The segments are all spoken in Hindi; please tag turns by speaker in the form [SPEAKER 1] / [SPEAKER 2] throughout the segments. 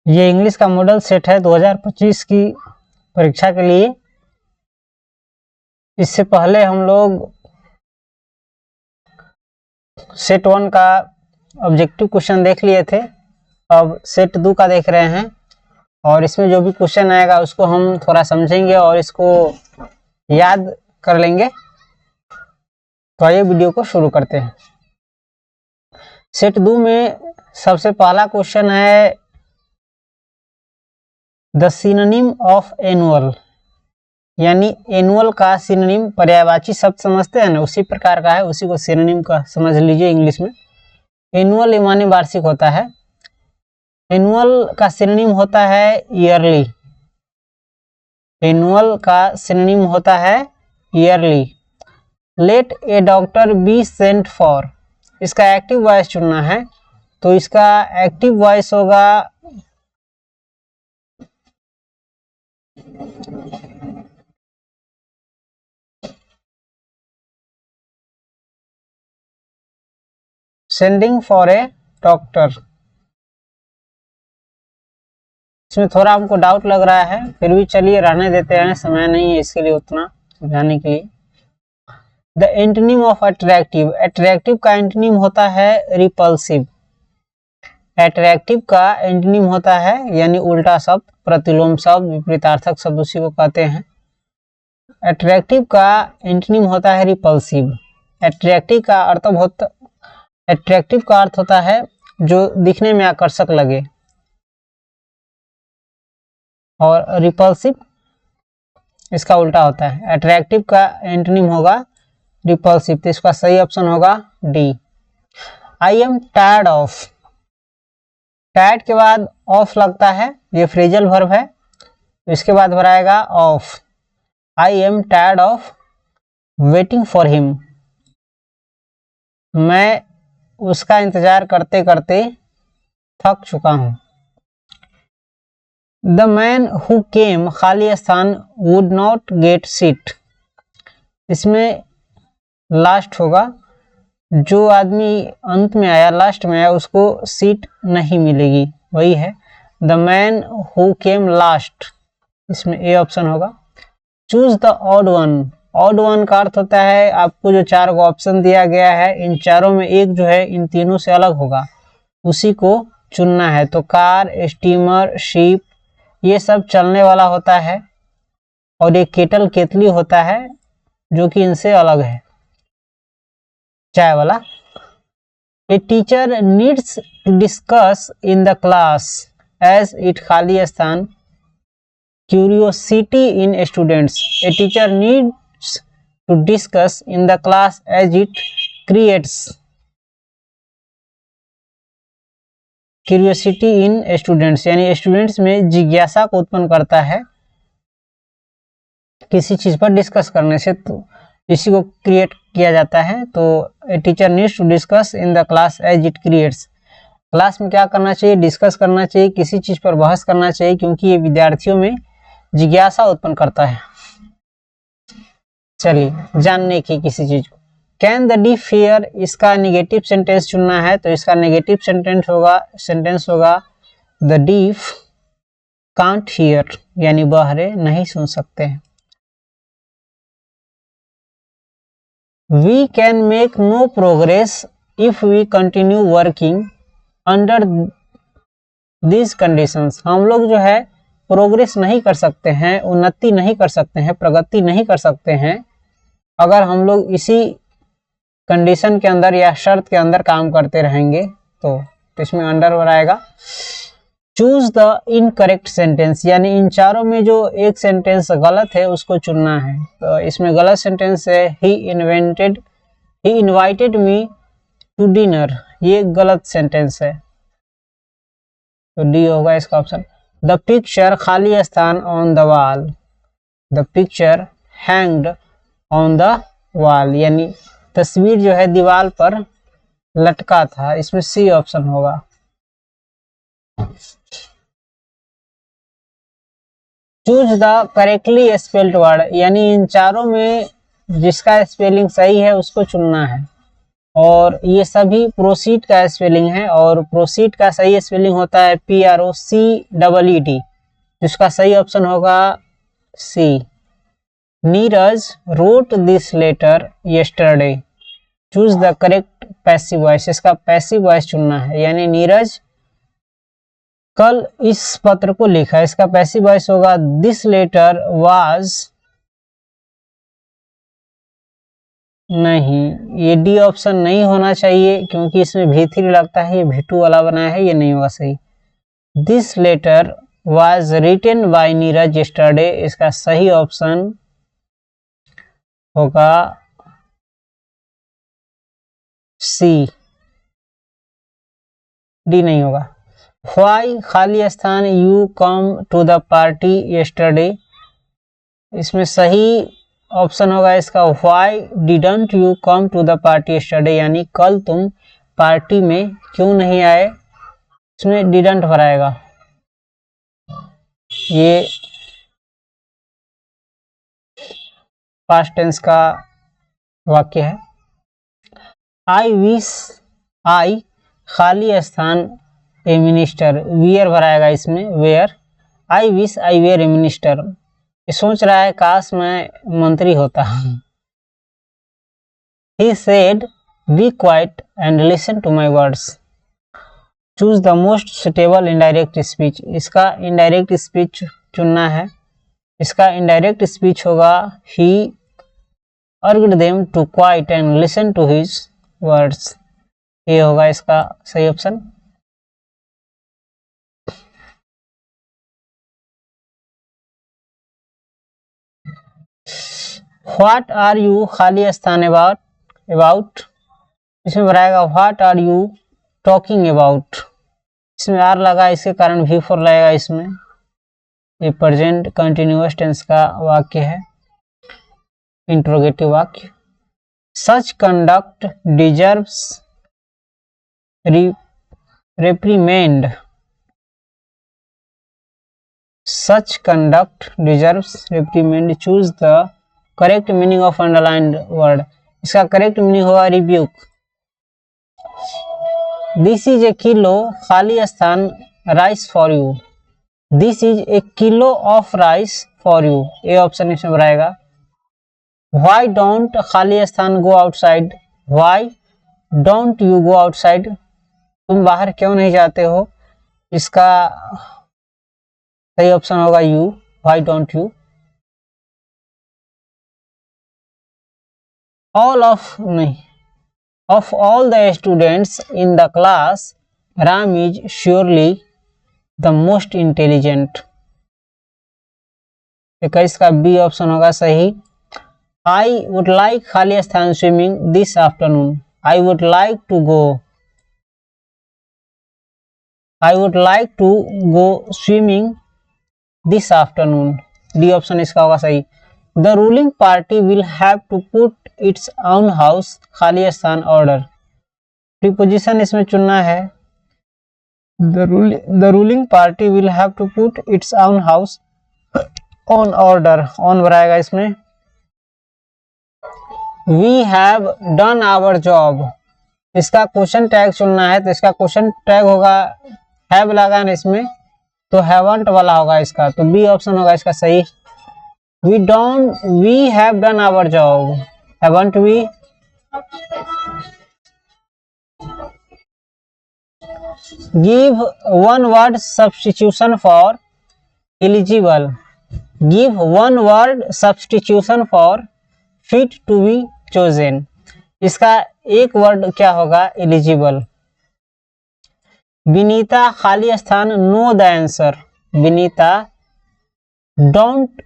[SPEAKER 1] ये इंग्लिश का मॉडल सेट है 2025 की परीक्षा के लिए। इससे पहले हम लोग सेट 1 का ऑब्जेक्टिव क्वेश्चन देख लिए थे, अब सेट 2 का देख रहे हैं और इसमें जो भी क्वेश्चन आएगा उसको हम थोड़ा समझेंगे और इसको याद कर लेंगे। तो आइए वीडियो को शुरू करते हैं। सेट 2 में सबसे पहला क्वेश्चन है द सिनोनिम ऑफ एनुअल, यानी एनुअल का सिनोनिम पर्यायवाची शब्द समझते हैं ना, उसी प्रकार का है, उसी को सिनोनिम का समझ लीजिए। इंग्लिश में एनुअल माने वार्षिक होता है, एनुअल का सिनोनिम होता है ईयरली, एनुअल का सिनोनिम होता है early. Let a doctor be sent for, इसका एक्टिव वॉइस चुनना है, तो इसका एक्टिव वॉइस होगा सेंडिंग फॉर ए डॉक्टर। इसमें थोड़ा हमको डाउट लग रहा है, फिर भी चलिए रहने देते हैं, समय नहीं है इसके लिए उतना समझाने के लिए। The antonym of attractive, attractive का एंटोनिम होता है रिपल्सिव, अट्रैक्टिव का एंटोनिम होता है यानी उल्टा शब्द, प्रतिलोम शब्द, विपरीतार्थक शब्द उसी को कहते हैं। अट्रैक्टिव का एंटोनिम होता है रिपल्सिव। अट्रैक्टिव का अर्थ होता है जो दिखने में आकर्षक लगे, और रिपल्सिव इसका उल्टा होता है। अट्रैक्टिव का एंटोनिम होगा रिपल्सिव, तो इसका सही ऑप्शन होगा D. I am tired of, tired के बाद ऑफ लगता है, ये फ्रेजल वर्ब है, तो इसके बाद भराएगा off. I am tired of waiting for him, मैं उसका इंतजार करते करते थक चुका हूं। द मैन हु केम, खाली स्थान, वुड नॉट गेट सीट, इसमें लास्ट होगा, जो आदमी अंत में आया, लास्ट में आया, उसको सीट नहीं मिलेगी, वही है the man who came last, इसमें ए ऑप्शन होगा। Choose the odd one, odd one का अर्थ होता है आपको जो 4 को ऑप्शन दिया गया है, इन चारों में एक जो है इन तीनों से अलग होगा, उसी को चुनना है। तो कार, स्टीमर, शिप ये सब चलने वाला होता है, और एक केटल, केतली होता है जो कि इनसे अलग है, चाय वाला। A teacher needs to discuss in the class as it, खाली स्थान, curiosity in students, a teacher needs to discuss in the class as it creates curiosity in students, यानी स्टूडेंट्स में जिज्ञासा को उत्पन्न करता है किसी चीज पर डिस्कस करने से, तो इसी को क्रिएट किया जाता है। तो a teacher needs to discuss in the class as it creates, class में क्या करना चाहिए, डिस्कस करना चाहिए, किसी चीज पर बहस करना चाहिए, क्योंकि ये विद्यार्थियों में जिज्ञासा उत्पन्न करता है, चलिए जानने की किसी चीज को। कैन द डीफ हियर, इसका नेगेटिव सेंटेंस चुनना है, तो इसका नेगेटिव सेंटेंस होगा द डीफ कांट हियर, यानी बहरे नहीं सुन सकते हैं। We can make no progress if we continue working under this conditions, हम लोग जो है प्रोग्रेस नहीं कर सकते हैं, उन्नति नहीं कर सकते हैं, प्रगति नहीं कर सकते हैं, अगर हम लोग इसी कंडीशन के अंदर या शर्त के अंदर काम करते रहेंगे। तो इसमें अंडर आएगा। चूज द इनकरेक्ट सेंटेंस, यानी इन चारों में जो एक सेंटेंस गलत है उसको चुनना है। तो इसमें गलत सेंटेंस है ही इनवाइटेड मी टू डिनर, ये गलत सेंटेंस है, तो डी होगा इसका ऑप्शन। द पिक्चर, खाली स्थान, on the wall, the picture hanged on the wall, यानी तस्वीर जो है दीवार पर लटका था, इसमें सी ऑप्शन होगा। Choose the correctly spelled word, यानी इन चारों में जिसका स्पेलिंग सही है उसको चुनना है, और ये सभी प्रोसीड का स्पेलिंग है, और प्रोसीड का सही स्पेलिंग होता है PROCEED, जिसका सही ऑप्शन होगा C. Neeraj wrote this letter yesterday, choose the correct passive voice. इसका पैसिव वॉइस चुनना है, यानी नीरज कल इस पत्र को लिखा। इसका पैसिव वॉइस होगा दिस लेटर वाज, नहीं, ये डी ऑप्शन नहीं होना चाहिए क्योंकि इसमें V3 लगता है, ये V2 वाला बनाया है, ये नहीं होगा सही। This letter was written by Neeraj yesterday, इसका सही ऑप्शन होगा सी, डी नहीं होगा। व्हाई खाली स्थान you come to the party yesterday, इसमें सही ऑप्शन होगा इसका why didn't you come to the party yesterday, यानी कल तुम पार्टी में क्यों नहीं आए, इसमें डिडंट भराएगा। ये पास्ट टेंस का वाक्य है। आई विश, आई खाली स्थान ए मिनिस्टर, वियर भराएगा इसमें, were. I wish I were a minister, ये सोच रहा है काश मैं मंत्री होता। He said, "Be quiet and listen to my words." Choose the most suitable indirect speech. इसका indirect speech चुनना है। इसका indirect speech होगा He urged them to quiet and listen to his words. ये होगा इसका सही ऑप्शन। What are you खाली स्थान about, इसमें भराएगा What are you talking about, इसमें आर लगा, इसके कारण V4 लगेगा इसमें। ये प्रेजेंट कंटिन्यूअस टेंस का वाक्य है, इंट्रोगेटिव वाक्य। Such conduct deserves reprimand, such conduct deserves reprimand. Choose the correct meaning of underlined word. इसका करेक्ट मीनिंग होगा rebuke. This is a kilo खाली स्थान rice for you, this is a kilo of rice for you, ये ऑप्शन इसमें भराएगा। व्हाई डोंट खाली स्थान go outside, why don't you go outside, तुम बाहर क्यों नहीं जाते हो, इसका सही ऑप्शन होगा you, why don't you. All of नहीं, of all the students in the class Ram is surely the most intelligent, 21 का बी ऑप्शन होगा सही। आई वुड लाइक खाली स्थान swimming this afternoon, I would like to go, I would like to go swimming this afternoon, D option इसका होगा सही। The ruling party will have to put its own house खाली स्थान order, प्रीपोजिशन इसमें चुनना है। The ruling party will have to put its own house on order, on भराएगा इसमें। We have done our job, इसका क्वेश्चन टैग चुनना है, तो इसका क्वेश्चन टैग होगा हैव लगा ना इसमें, तो हैवंट वाला होगा इसका, तो बी ऑप्शन होगा इसका सही। We have done our job, haven't we. Give one word substitution for eligible, give one word substitution for fit to be chosen, इसका एक वर्ड क्या होगा एलिजिबल। विनीता खाली स्थान know the answer, Vinita don't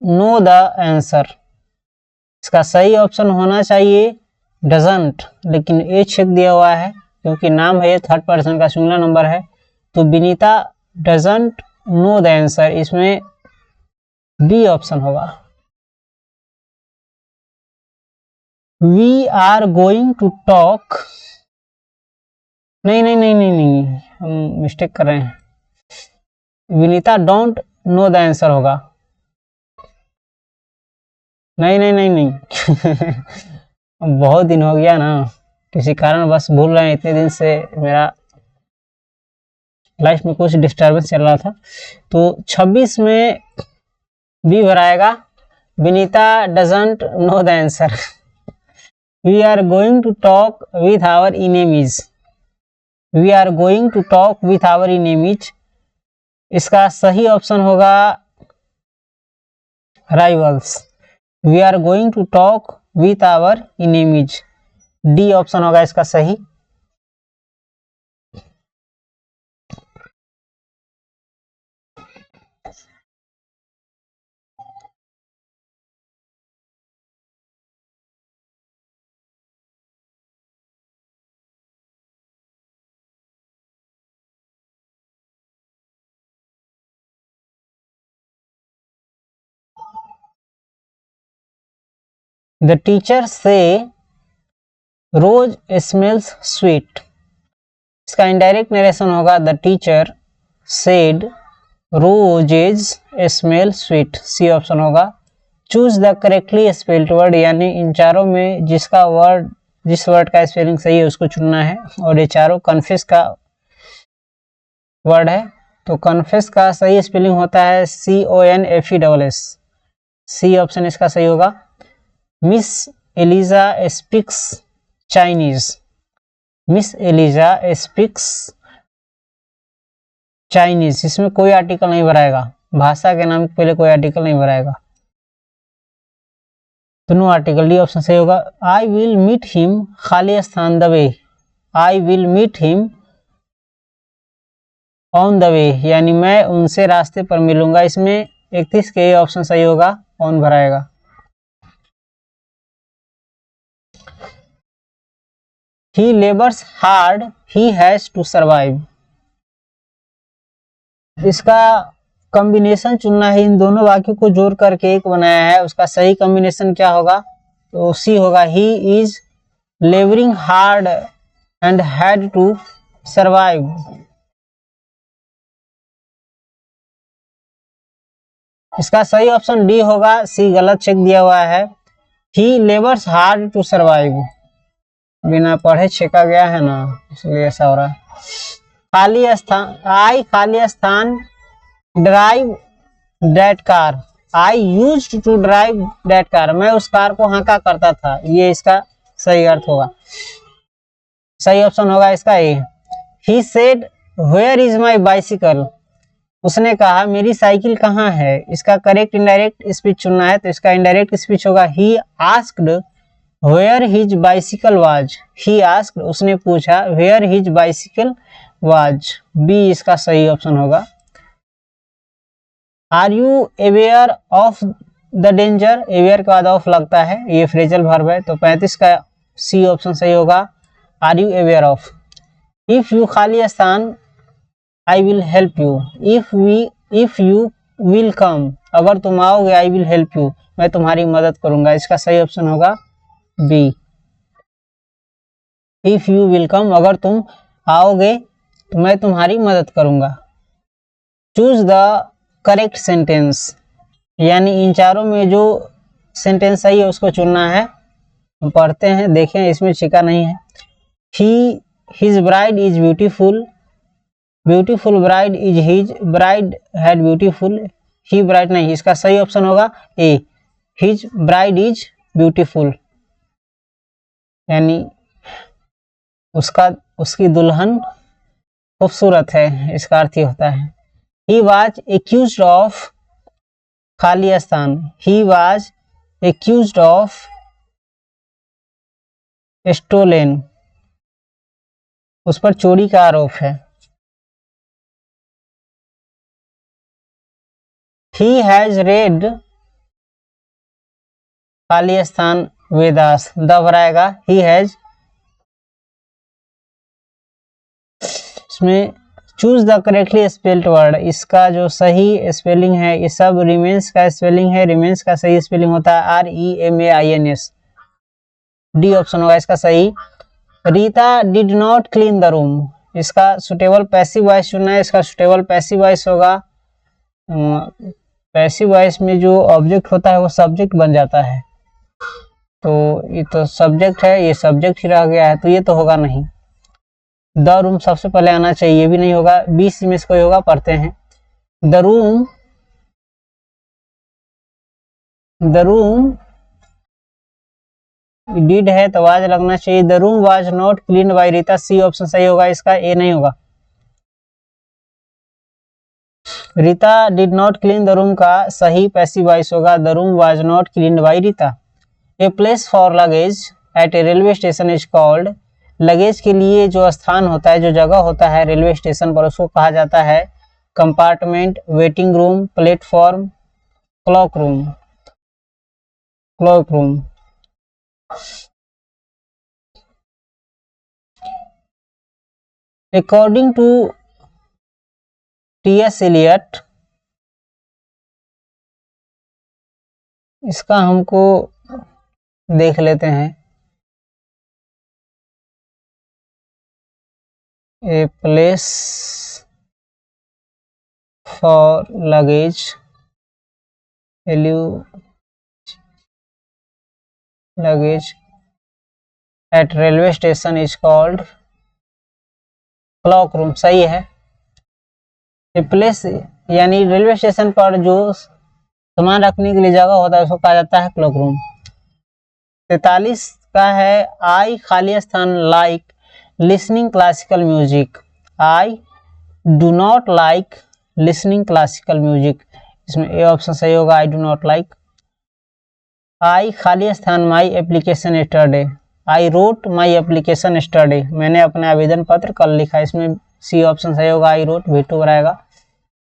[SPEAKER 1] know the answer, इसका सही ऑप्शन होना चाहिए डजंट, लेकिन ए छेक दिया हुआ है क्योंकि नाम है, थर्ड पर्सन का सिंगुलर नंबर है, तो Vinita doesn't know the answer, इसमें बी ऑप्शन होगा। We are going to talk, नहीं नहीं नहीं नहीं नहीं, हम मिस्टेक कर रहे हैं, Vinita don't know the answer होगा, नहीं नहीं नहीं नहीं बहुत दिन हो गया ना, किसी कारण बस भूल रहे हैं, इतने दिन से मेरा लाइफ में कुछ डिस्टर्बेंस चल रहा था। तो 26 में बी भराएगा। Vinita doesn't know the answer. We are going to talk with our enemies. We are going to talk with our enemies, इसका सही ऑप्शन होगा rivals. We are going to talk with our enemies, D option होगा इसका सही। The teacher say rose smells sweet, इसका इनडायरेक्ट नरेशन होगा the teacher said roses smell sweet, C option होगा। Choose the correctly spelled word, यानी इन चारों में जिस वर्ड का स्पेलिंग सही है उसको चुनना है, और ये चारों कन्फेस का वर्ड है। तो कन्फेस का सही स्पेलिंग होता है CONFESS, सी ऑप्शन इसका सही होगा। Miss Eliza speaks Chinese, miss Eliza speaks Chinese, इसमें कोई आर्टिकल नहीं भराएगा, भाषा के नाम के पहले कोई आर्टिकल नहीं भराएगा, तो नो आर्टिकल, डी ऑप्शन सही होगा। आई विल मीट हिम खाली स्थान the way, I will meet him on the way, यानी मैं उनसे रास्ते पर मिलूंगा, इसमें 31 के ऑप्शन सही होगा, ऑन भराएगा। He labors hard, he has to survive, इसका कॉम्बिनेशन चुनना है, इन दोनों वाक्यों को जोड़ करके एक बनाया है, उसका सही कॉम्बिनेशन क्या होगा, तो सी होगा। He is laboring hard and had to survive, इसका सही ऑप्शन डी होगा, सी गलत चेक दिया हुआ है। He labors hard to survive, बिना पढ़े छेका गया है ना, इसलिए ऐसा हो रहा है। खाली स्थान, आई खाली स्थान drive that car, I used to drive that car, मैं उस कार को हाँका करता था, ये इसका सही अर्थ होगा, सही ऑप्शन होगा इसका A. He said where is my bicycle, उसने कहा मेरी साइकिल कहाँ है, इसका करेक्ट इनडायरेक्ट स्पीच चुनना है, तो इसका इनडायरेक्ट स्पीच होगा he asked Where his bicycle was, he asked, उसने पूछा where his bicycle was, B इसका सही ऑप्शन होगा। Are you aware of the danger, aware के बाद ऑफ लगता है, ये फ्रेजल वर्ब है, तो 35 का सी ऑप्शन सही होगा। Are you aware of, if you खाली स्थान I will help you, if you will come, अगर तुम आओगे I will help you, मैं तुम्हारी मदद करूंगा, इसका सही ऑप्शन होगा B. If you will come, अगर तुम आओगे तो मैं तुम्हारी मदद करूंगा। चूज द करेक्ट सेंटेंस, यानी इन चारों में जो सेंटेंस सही है उसको चुनना है। हम पढ़ते हैं, देखें इसमें छिका नहीं है। His bride is beautiful, beautiful bride is his bride had beautiful, he bride नहीं, इसका सही ऑप्शन होगा ए, हिज ब्राइड इज ब्यूटीफुल, यानी उसकी दुल्हन खूबसूरत है, इसका अर्थ ही होता है। ही वाज एक्यूज्ड ऑफ खाली स्थान, he was accused of stolen, उस पर चोरी का आरोप है। ही हैज रेड खाली स्थान वेदास, द भराएगा, ही हैज, इसमें choose the correctly spelled word, इसका जो सही स्पेलिंग है, ये सब रिमेंस का स्पेलिंग है, रिमेंस का सही स्पेलिंग होता है REMAINS, डी ऑप्शन होगा इसका सही। Rita did not clean the room, इसका सुटेबल पैसिव वॉइस चुनना है, इसका सुटेबल पैसिव वॉइस होगा। पैसिव वॉइस में जो ऑब्जेक्ट होता है वो सब्जेक्ट बन जाता है, तो ये तो सब्जेक्ट है, ये सब्जेक्ट ही रह गया है, तो ये तो होगा नहीं। द रूम सबसे पहले आना चाहिए, ये भी नहीं होगा। बीच में इसको होगा, पढ़ते हैं। द रूम डिड है तो वाज लगना चाहिए। The room was not clean by Rita, C option सही होगा इसका, ए नहीं होगा। Rita did not clean the room का सही पैसिव वॉइस होगा, the room was not clean by Rita. A place for luggage at a railway station is called, luggage के लिए जो स्थान होता है, जो जगह होता है रेलवे स्टेशन पर, उसको कहा जाता है compartment, waiting room, platform, clock room. According to T.S. Eliot, इसका हमको देख लेते हैं। ए place for luggage eight railway station is called clock room, सही है। ए प्लेस यानी रेलवे स्टेशन पर जो सामान रखने के लिए जगह होता है उसको कहा जाता है क्लॉक रूम। 43 का है आई खाली स्थान like listening classical music, I do not like listening classical music, इसमें ए ऑप्शन सही होगा, आई डू नॉट लाइक। आई खाली स्थान my application yesterday, I wrote my application yesterday, मैंने अपना आवेदन पत्र कल लिखा, इसमें सी ऑप्शन सही होगा, आई रोट, V2 रहेगा।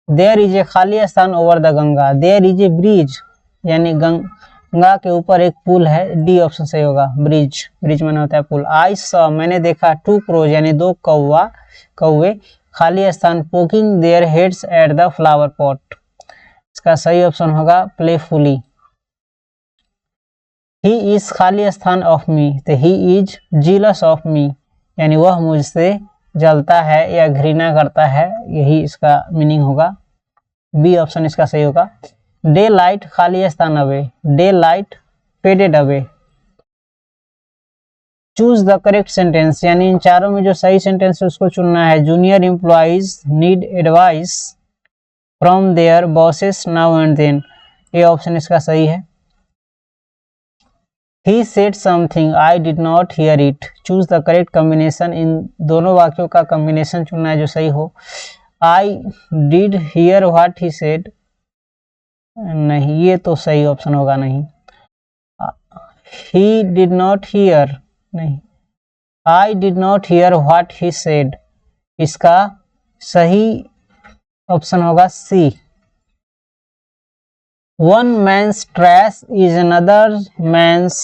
[SPEAKER 1] देयर इज ए खाली स्थान over the Ganga, there is a bridge यानी गंगा के ऊपर एक पुल है, डी ऑप्शन सही होगा, ब्रिज माने होता है पुल। आई सॉ मैंने देखा, टू क्रोज यानी दो कौवे खाली स्थान poking their heads at the flower pot, इसका सही ऑप्शन होगा प्लेफुली। ही इज खाली स्थान ऑफ मी, तो he is jealous of me यानी वह मुझसे जलता है या घृणा करता है, यही इसका मीनिंग होगा, बी ऑप्शन इसका सही होगा। डे लाइट खाली स्थान away, day light faded away. Choose the correct sentence यानी इन चारों में जो सही सेंटेंस है उसको चुनना है। Junior employees need advice from their bosses now and then, ये ऑप्शन इसका सही है। He said something, I did not hear it. Choose the correct combination, इन दोनों वाक्यों का कॉम्बिनेशन चुनना है जो सही हो। I did hear what he said, नहीं ये तो सही ऑप्शन होगा नहीं। He did not hear, नहीं। I did not hear what he said, इसका सही ऑप्शन होगा सी। One man's trash is another man's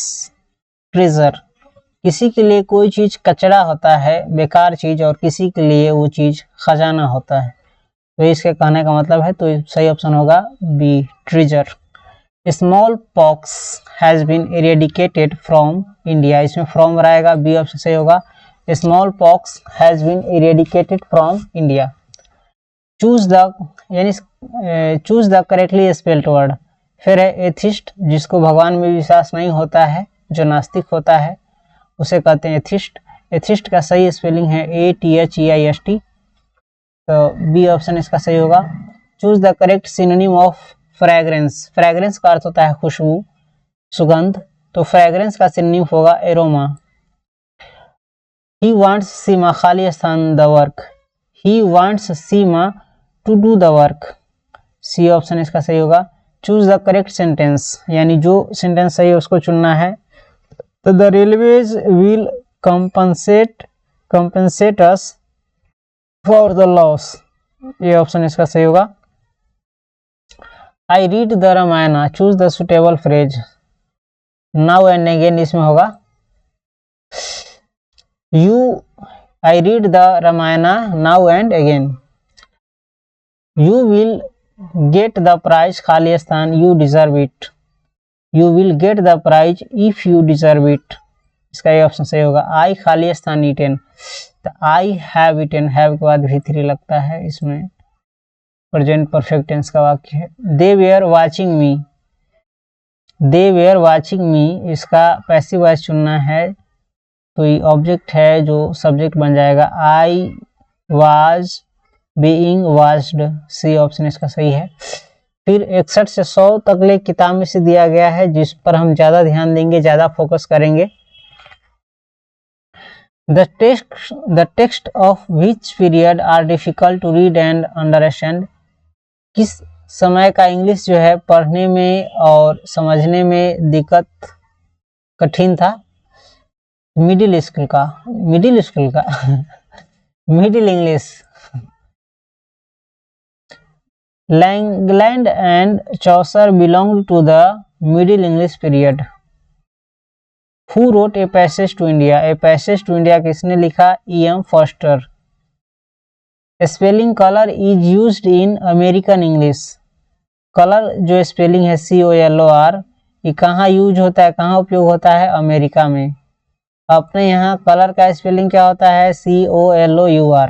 [SPEAKER 1] treasure, किसी के लिए कोई चीज कचरा होता है, बेकार चीज, और किसी के लिए वो चीज खजाना होता है, तो इसके कहने का मतलब है, तो सही ऑप्शन होगा B, treasure. Smallpox has been eradicated from India, इसमें फ्रॉम रहेगा, बी ऑप्शन सही होगा, smallpox has been eradicated from India. Choose the correctly spelled word, फिर है एथिस्ट, जिसको भगवान में विश्वास नहीं होता है, जो नास्तिक होता है उसे कहते हैं एथिस्ट। एथिस्ट का सही स्पेलिंग है ATHEIST, तो बी ऑप्शन इसका सही होगा। Choose the correct synonym of fragrance, fragrance का अर्थ होता है खुशबू, सुगंध, तो फ्रेग्रेंस का सिनोनिम होगा एरोमा। ही वांट्स सीमा खाली स्थान the work, he wants Seema to do the work, C option इसका सही होगा। चूज द करेक्ट सेंटेंस यानी जो सेंटेंस सही है उसको चुनना है। तो the railways will compensate us for the loss, ये ऑप्शन इसका सही होगा। I read the Ramayana, choose the suitable phrase, now and again इसमें होगा। I read the Ramayana now and again. You will get the prize खाली स्थान you deserve it, you will get the prize if you deserve it, इसका ये ऑप्शन सही होगा। आई खाली स्थान ईटेन, तो आई हैव ईटेन, हैव के बाद V3 लगता है, इसमें प्रेजेंट परफेक्ट टेंस का वाक्य है। They were watching me, they were watching me, इसका पैसिव वॉइस चुनना है तो ये ऑब्जेक्ट है जो सब्जेक्ट बन जाएगा। I was being watched, C option इसका सही है। फिर 61 से 100 तक ले किताब में से दिया गया है जिस पर हम ज़्यादा ध्यान देंगे, ज़्यादा फोकस करेंगे। The text of which period are difficult to read and understand? किस समय का इंग्लिश जो है पढ़ने में और समझने में दिक्कत कठिन था? मिडिल स्कूल का middle English. Langland and Chaucer belonged to the Middle English period. Who wrote A Passage to India? A Passage to India किसने लिखा? E.M. Forster. Spelling color is used in American English. Colour जो स्पेलिंग है COLOR, ये कहाँ यूज होता है, कहाँ उपयोग होता है? अमेरिका में। अपने यहाँ कलर का स्पेलिंग क्या होता है? COLOUR.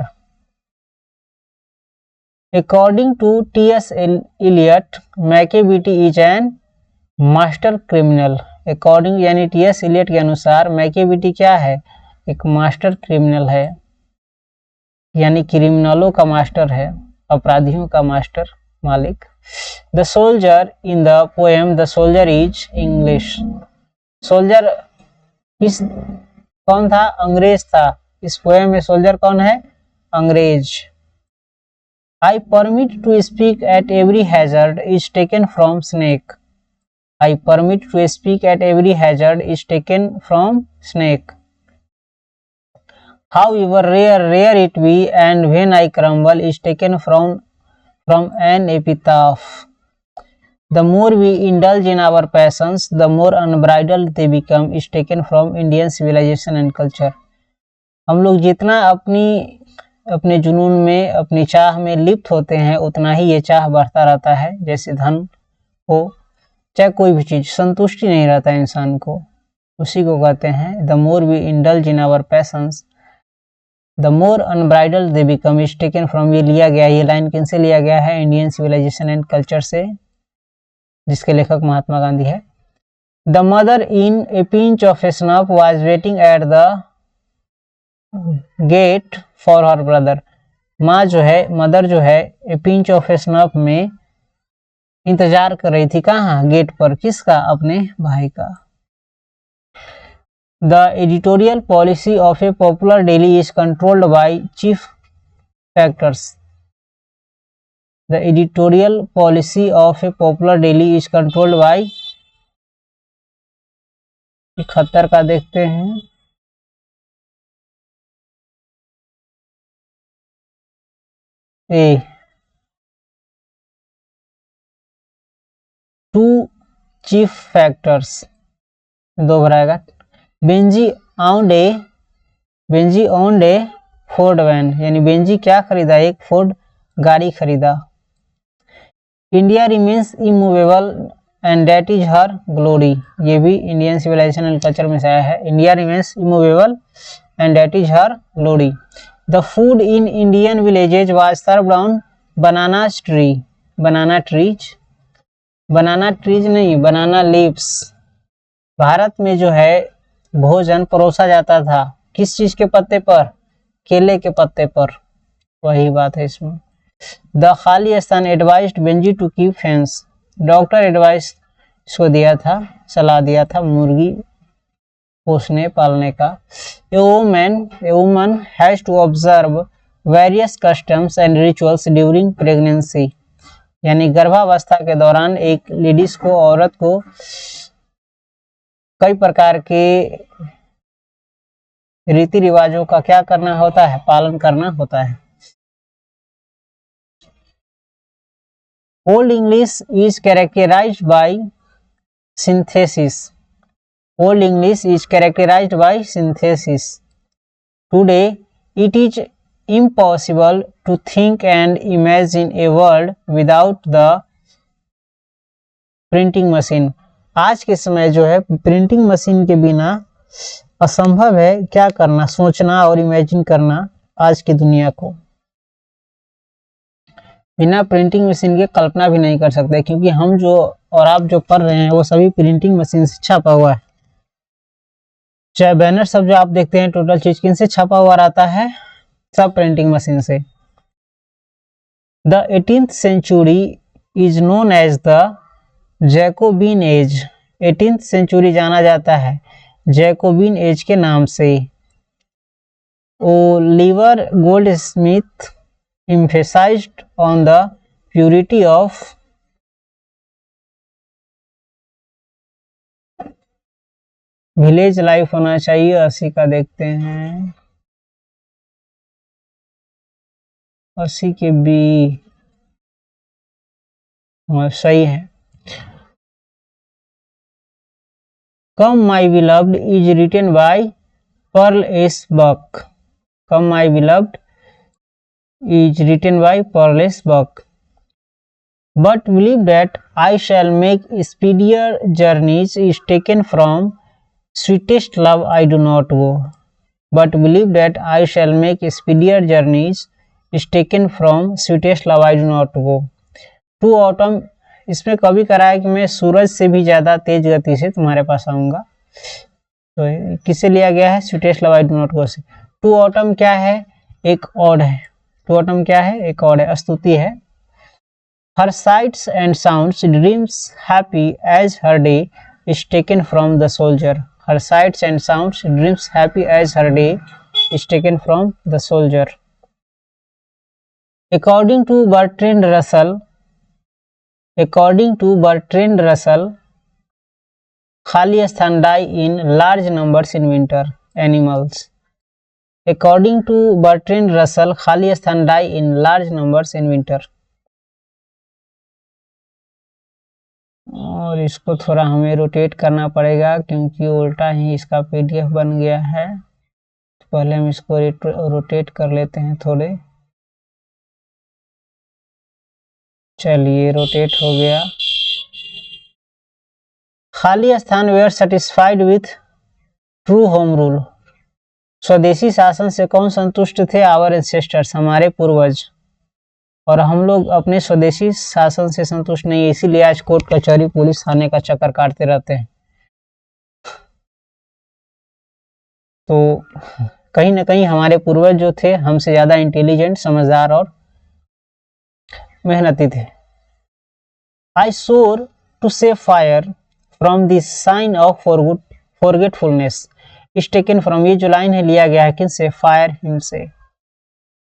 [SPEAKER 1] According to T.S. Eliot, Machiavelli is an master criminal. According यानी T.S. एलियट के अनुसार मैकियावेली क्या है? एक मास्टर क्रिमिनल है, यानी क्रिमिनलों का मास्टर है, अपराधियों का मास्टर, मालिक। The soldier in the poem the soldier is English. Soldier किस कौन था? अंग्रेज था। इस पोएम में सोल्जर कौन है? अंग्रेज। I permit to speak at every hazard is taken from snake. I permit to speak at every hazard is taken from snake. However rare it be, and when I crumble is taken from an epitaph. The more we indulge in our passions, the more unbridled they become is taken from Indian civilization and culture. हम लोग जितना अपने जुनून में, अपनी चाह में लिप्त होते हैं, उतना ही ये चाह बढ़ता रहता है। जैसे धन हो चाहे कोई भी चीज, संतुष्टि नहीं रहता इंसान को, उसी को कहते हैं the more we indulge in our passions the more unbridled they become is taken from. ये लिया गया, ये लाइन किन से लिया गया है? इंडियन सिविलाइजेशन एंड कल्चर से, जिसके लेखक महात्मा गांधी है। The mother in A pinch of snuff was waiting at the get for her brother. माँ जो है, मदर जो है, ए पिंच ऑफ स्नफ में इंतजार कर रही थी। कहाँ? गेट पर। किसका? अपने भाई का। The editorial policy of a popular daily is controlled by chief factors. The editorial policy of a popular daily is controlled by 71 का देखते हैं। ए टू चीफ फैक्टर्स, दो भराएगा। Benji owns a Ford van, यानी बेंजी क्या खरीदा? एक फोर्ड गाड़ी खरीदा। India remains immovable and that is her glory, ये भी इंडियन सिविलाइजेशन एंड कल्चर में से आया है। India remains immovable and that is her glory. The food in Indian villages was served on banana trees नहीं, बनाना लीव्स। भारत में जो है भोजन परोसा जाता था किस चीज के पत्ते पर? केले के पत्ते पर। वही बात है इसमें। द खालिस्तान advised Benji to keep hens, doctor advice इसको दिया था, सलाह दिया था मुर्गी पोसने पालने का। A woman has to observe various customs and rituals during pregnancy, यानी गर्भावस्था के दौरान एक लेडीज को, औरत को कई प्रकार के रीति रिवाजों का क्या करना होता है? पालन करना होता है। Old English is characterised by synthesis. Old English is characterised by synthesis. Today it is impossible to think and imagine a world without the printing machine। आज के समय जो है प्रिंटिंग मशीन के बिना असंभव है क्या करना? सोचना और इमेजिन करना आज की दुनिया को। बिना प्रिंटिंग मशीन के कल्पना भी नहीं कर सकते, क्योंकि हम जो और आप जो पढ़ रहे हैं वो सभी प्रिंटिंग मशीन से छपा हुआ है। चाहे बैनर सब जो आप देखते हैं टोटल चीज किन से छपा हुआ रहता है, सब प्रिंटिंग मशीन से। The 18th century is known as the Jacobin age. 18th century जाना जाता है जैकोबिन एज के नाम से। Oliver Goldsmith emphasized on the purity of village life होना चाहिए। 80 का देखते हैं, 80 के बी। सही है। Come my beloved is written by Pearl S Buck. Come my beloved is written by Pearl S. Buck. But believe that I shall make speedier journeys is taken from sweetest love I do not go. But believe that I shall make speedier journeys is taken from sweetest love I do not go. To autumn, इसमें कवि करा है कि मैं सूरज से भी ज्यादा तेज गति से तुम्हारे पास आऊंगा। तो किससे लिया गया है? Sweetest love I do not go से। टू ऑटम क्या है? एक ऑड है। टू ऑटम क्या है? एक और है, स्तुति है। Her sights and sounds dreams happy as her day is taken from the soldier. Her sights and sounds dreams happy as her day is taken from the soldier. According to Bertrand Russell, खाली स्थान die in large numbers in winter animals. According to Bertrand Russell, खाली स्थान die in large numbers in winter। और इसको थोड़ा हमें रोटेट करना पड़ेगा क्योंकि उल्टा ही इसका PDF बन गया है। तो पहले हम इसको रोटेट कर लेते हैं थोड़े। चलिए रोटेट हो गया। खाली स्थान were satisfied with true home rule. स्वदेशी शासन से कौन संतुष्ट थे? आवर एंसेस्टर्स, हमारे पूर्वज। और हम लोग अपने स्वदेशी शासन से संतुष्ट नहीं है, इसीलिए आज कोर्ट कचहरी पुलिस थाने का चक्कर काटते रहते हैं। तो कहीं ना कहीं हमारे पूर्वज जो थे हमसे ज्यादा इंटेलिजेंट, समझदार और मेहनती थे। I soar to save fire from the sign of forgetfulness is taken from. ये जो लाइन है लिया गया है किनसे? फायर हिम से।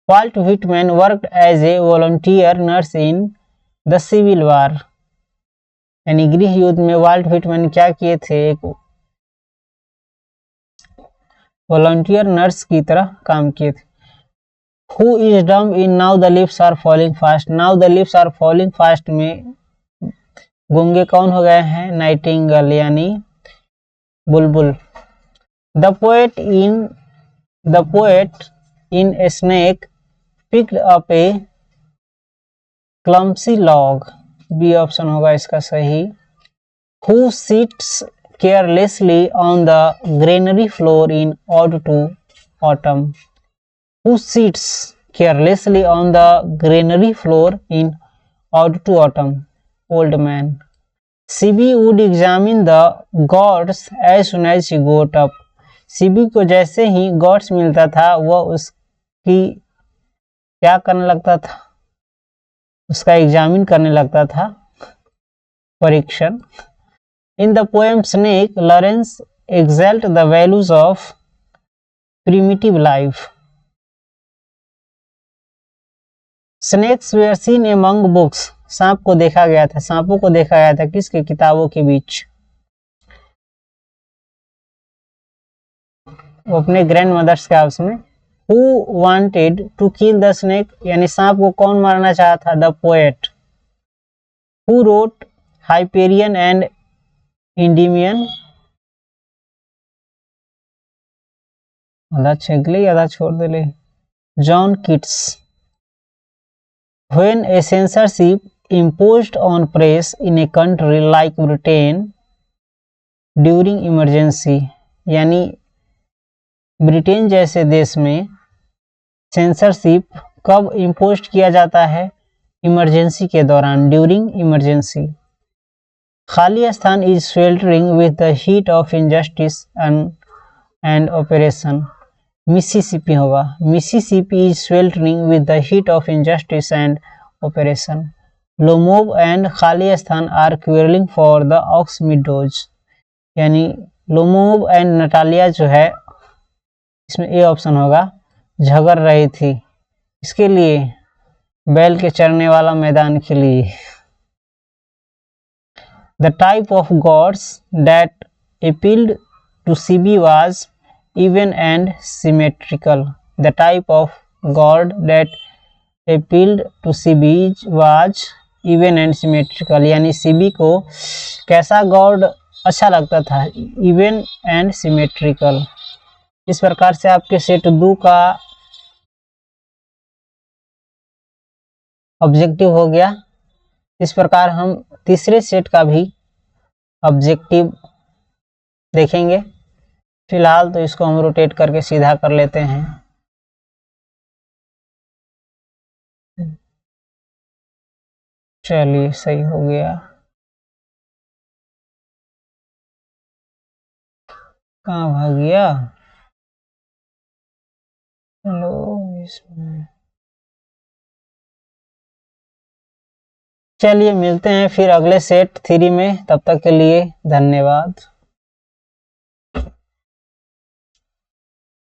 [SPEAKER 1] Walt Whitman worked as a volunteer nurse in the civil war. यानी गृह युद्ध में वाल्ट व्हिटमैन क्या किए थे? एक वॉलंटियर नर्स की तरह काम किए थे। Who is dumb in now the leaves are falling fast. Now the leaves are falling fast में गूंगे कौन हो गए हैं? नाइटिंगेल यानी बुलबुल। The poet in a snake picked up a clumsy log। B option होगा इसका सही। Who sits carelessly on the granary floor in ode to autumn। Who sits carelessly on the granary floor in ode to autumn? Old man। CB would examine the gods as soon as he got up। CB को जैसे ही गॉड्स मिलता था वह उसकी क्या करने लगता था? उसका एग्जामिन करने लगता था, परीक्षण। In the poem Snake, Lawrence exalt the values of primitive life. Snakes were seen among books. सांप को देखा गया था, सांपों को देखा गया था किसके? किताबों के बीच। वो अपने ग्रैंड मदर्स के हाउस में। Who wanted to kill the snake, यानी सांप को कौन मारना चाहा था? The poet. Who wrote Hyperion and Endymion. आधा छेक ले आधा छोड़ दे ले। John Keats. When a censorship imposed on press in a country like Britain during emergency, यानी ब्रिटेन जैसे देश में सेंसरशिप कब इम्पोज किया जाता है? इमरजेंसी के दौरान, ड्यूरिंग इमरजेंसी। खाली स्थान is sweltering with the heat of injustice and oppression. Mississippi होगा, Mississippi is sweltering with the heat of injustice and oppression. लोमोब and Khalistan are quarrelling for the ox meadows, यानी लोमोब एंड नटालिया जो है, इसमें ए ऑप्शन होगा, झगड़ रही थी, इसके लिए बैल के चरने वाला मैदान के लिए. The type of gods that appealed to CB was even and symmetrical. The type of god that appealed to CB was even and symmetrical, यानी सीबी को कैसा गॉड अच्छा लगता था, इवन एंड सिमेट्रिकल. इस प्रकार से आपके सेट 2 का ऑब्जेक्टिव हो गया. इस प्रकार हम तीसरे सेट का भी ऑब्जेक्टिव देखेंगे. फिलहाल तो इसको हम रोटेट करके सीधा कर लेते हैं. चलिए सही हो गया. कहाँ भाग गया? चलो इसमें, चलिए मिलते हैं फिर अगले सेट 3 में. तब तक के लिए धन्यवाद.